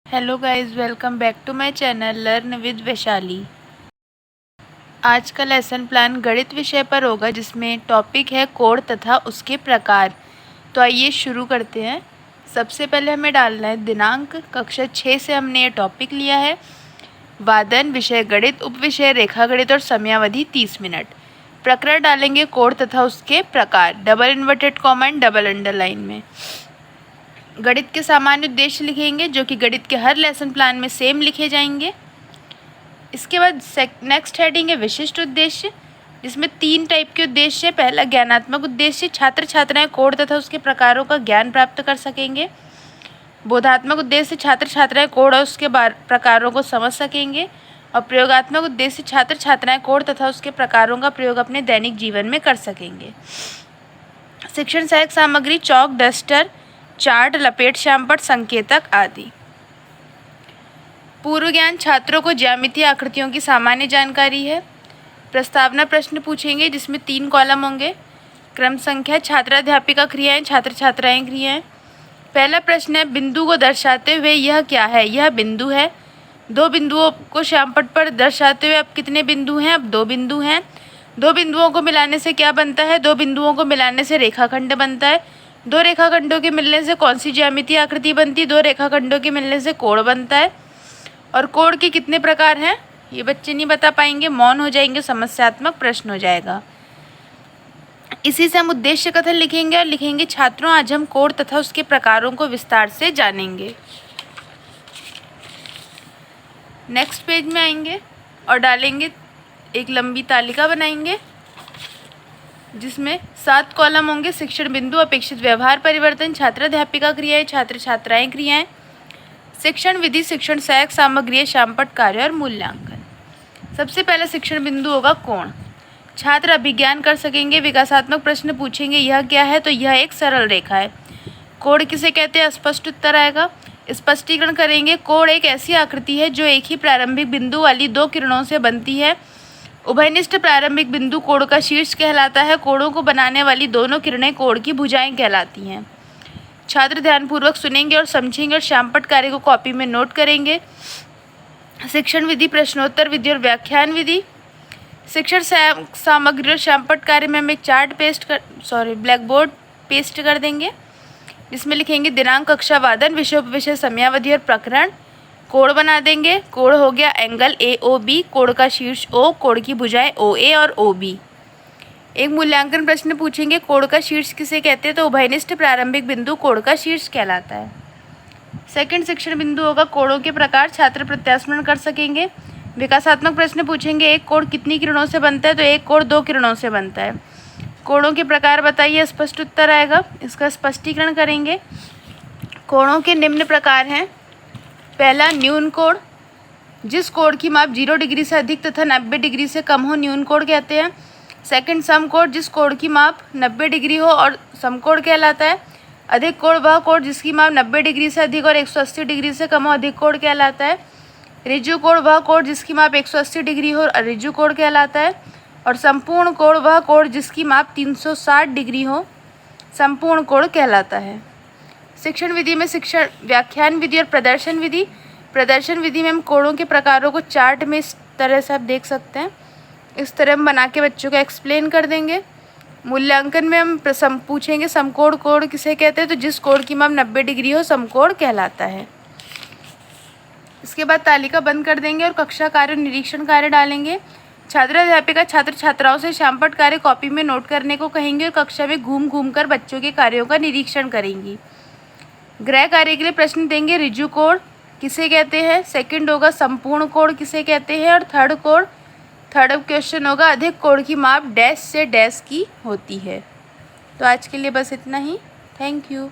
Hello guys, welcome back to my channel learn with Vaishali. आज का lesson plan गणित विषय पर होगा, जिसमें टॉपिक है कोण तथा उसके प्रकार। तो आइए शुरू करते हैं। सबसे पहले हमें डालना है दिनांक। कक्षा 6 से हमने ये टॉपिक लिया है। वादन, विषय गणित, उपविषय रेखा गणित और समयावधि 30 मिनट। प्रकरण डालेंगे कोण तथा उसके प्रकार, double inverted comma and double underline में। गणित के सामान्य उद्देश्य लिखेंगे, जो कि गणित के हर लेसन प्लान में सेम लिखे जाएंगे। इसके बाद नेक्स्ट हेडिंग है विशिष्ट उद्देश्य, जिसमें 3 टाइप के उद्देश्य है। पहला ज्ञानात्मक उद्देश्य, छात्र छात्राएं कोण तथा उसके प्रकारों का ज्ञान प्राप्त कर सकेंगे। बोधात्मक उद्देश्य, छात्र छात्राएं कोण और उसके प्रकारों को समझ सकेंगे। और प्रयोगात्मक उद्देश्य, छात्र छात्राएं कोण तथा उसके प्रकारों का प्रयोग अपने दैनिक जीवन में कर सकेंगे। शिक्षण सहायक सामग्री चौक, डस्टर, चार्ट, लपेट श्यामपट्ट, संकेतक आदि। पूर्व ज्ञान, छात्रों को ज्यामितीय आकृतियों की सामान्य जानकारी है। प्रस्तावना प्रश्न पूछेंगे, जिसमें 3 कॉलम होंगे। क्रम संख्या, छात्राध्यापिका क्रियाएं, छात्र छात्राएं क्रियाएं। पहला प्रश्न है, बिंदु को दर्शाते हुए यह क्या है? यह बिंदु है। 2 बिंदुओं को श्यामपट्ट पर दर्शाते हुए अब कितने बिंदु हैं? अब 2 बिंदु हैं। 2 बिंदुओं को मिलाने से क्या बनता है? 2 बिंदुओं को मिलाने से रेखाखंड बनता है। 2 रेखाखंडों के मिलने से कौन सी ज्यामितीय आकृति बनती है? 2 रेखाखंडों के मिलने से कोण बनता है। और कोण के कितने प्रकार हैं? ये बच्चे नहीं बता पाएंगे, मौन हो जाएंगे, समस्यात्मक प्रश्न हो जाएगा। इसी से हम उद्देश्य कथन लिखेंगे और लिखेंगे, छात्रों आज हम कोण तथा उसके प्रकारों को विस्तार से जानेंगे। नेक्स्ट पेज में आएंगे और डालेंगे, एक लंबी तालिका बनाएंगे, जिसमें 7 कॉलम होंगे। शिक्षण बिंदु, अपेक्षित व्यवहार परिवर्तन, छात्राध्यापिका क्रियाएं, छात्र छात्राएं क्रियाएं, शिक्षण विधि, शिक्षण सहायक सामग्री, श्यामपट्ट कार्य और मूल्यांकन। सबसे पहला शिक्षण बिंदु होगा कोण। छात्र अभिज्ञान कर सकेंगे। विकासात्मक प्रश्न पूछेंगे, यह क्या है? तो यह एक सरल रेखा है। कोण किसे कहते हैं? स्पष्ट उत्तर आएगा। स्पष्टीकरण करेंगे, कोण एक ऐसी आकृति है जो एक ही प्रारंभिक बिंदु वाली 2 किरणों से बनती है। उभयनिष्ठ प्रारंभिक बिंदु कोण का शीर्ष कहलाता है। कोणों को बनाने वाली दोनों किरणें कोण की भुजाएं कहलाती हैं। छात्र ध्यानपूर्वक सुनेंगे और समझेंगे और श्यामपट्ट कार्य को कॉपी में नोट करेंगे। शिक्षण विधि, प्रश्नोत्तर विधि और व्याख्यान विधि। शिक्षण सामग्री और श्यामपट्ट कार्य में हम एक चार्ट ब्लैक बोर्ड पेस्ट कर देंगे, जिसमें लिखेंगे दिनांक, कक्षा, वादन, विषय, उपविषय, समयावधि और प्रकरण। कोण बना देंगे। कोण हो गया एंगल AOB, कोण का शीर्ष O, कोण की भुजाएं OA और OB। एक मूल्यांकन प्रश्न पूछेंगे, कोण का शीर्ष किसे कहते हैं? तो उभयनिष्ठ प्रारंभिक बिंदु कोण का शीर्ष कहलाता है। सेकंड शिक्षण बिंदु होगा कोणों के प्रकार, छात्र प्रत्यास्मरण कर सकेंगे। विकासात्मक प्रश्न पूछेंगे, एक कोण कितनी किरणों से बनता है? तो एक कोण 2 किरणों से बनता है। कोणों के प्रकार बताइए, स्पष्ट उत्तर आएगा। इसका स्पष्टीकरण करेंगे। कोणों के निम्न प्रकार हैं। पहला, न्यून कोण, जिस कोण की माप 0 डिग्री से अधिक तथा 90 डिग्री से कम हो, न्यून कोण कहते हैं। सेकंड, समकोण, जिस कोण की माप 90 डिग्री हो और समकोण कहलाता है। अधिक कोण, वह कोण जिसकी माप 90 डिग्री से अधिक और 180 डिग्री से कम हो, अधिक कोण कहलाता है। ऋजु कोण, वह कोण जिसकी माप 180 डिग्री हो और ऋजु कोण कहलाता है। और संपूर्ण कोण, वह कोण जिसकी माप 360 डिग्री हो, संपूर्ण कोण कहलाता है। शिक्षण विधि में शिक्षण व्याख्यान विधि और प्रदर्शन विधि। प्रदर्शन विधि में हम कोणों के प्रकारों को चार्ट में इस तरह से आप देख सकते हैं, इस तरह हम बना के बच्चों को एक्सप्लेन कर देंगे। मूल्यांकन में हम पूछेंगे, समकोण कोण किसे कहते हैं? तो जिस कोण की माप 90 डिग्री हो, समकोण कहलाता है। इसके बाद तालिका बंद कर देंगे और कक्षा कार्य, निरीक्षण कार्य डालेंगे। छात्राध्यापिका छात्र छात्राओं से श्यामपट्ट कार्य कॉपी में नोट करने को कहेंगे और कक्षा में घूम घूम कर बच्चों के कार्यों का निरीक्षण करेंगी। गृह कार्य के लिए प्रश्न देंगे, ऋजु कोण किसे कहते हैं? सेकंड होगा संपूर्ण कोण किसे कहते हैं? और थर्ड क्वेश्चन होगा, अधिक कोण की माप डैश से डैश की होती है। तो आज के लिए बस इतना ही। Thank you.